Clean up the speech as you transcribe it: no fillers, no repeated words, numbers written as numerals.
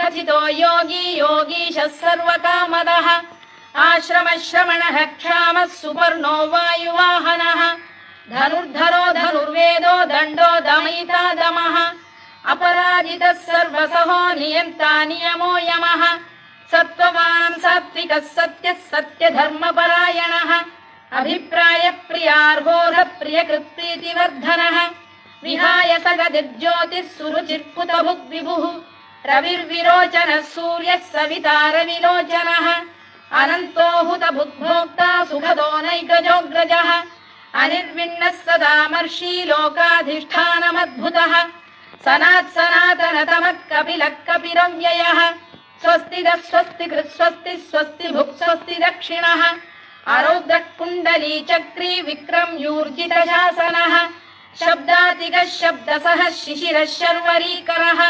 कथितो योगी योगीशः सर्वकामदः आश्रमश्रमणः क्षामः सुपर्णो वायुवाहनः धनुर्धरो धनुर्वेदो दण्डो दमयिता दमः अपराजितः सर्वसहो नियन्ता नियमो यमः सत्त्ववान् सात्विकः सत्यः सत्यधर्मपरायणः अभिप्रायप्रियार्होः प्रियकृत्प्रीतिवर्धनः विहाय सगदिर्ज्योतिः सुरुचिर्पुतभुग्विभुः रविर्विरोचनः सूर्यः सविता रविलोचनः अनन्तो हुतभुग्भोक्ता सुखदो नैकजोऽग्रजः अनिर्विण्णः सदामर्षी लोकाधिष्ठानमद्भुतः सनातनतमः कपिलः कपिरव्ययः स्वस्तिदः स्वस्तिकृत् स्वस्ति स्वस्ति भुक् स्वस्ति दक्षिणः आरौद्रः कुण्डली चक्री विक्रम्यूर्जितशासनः शब्दातिकः शब्दसः शिशिरः शर्वरीकरः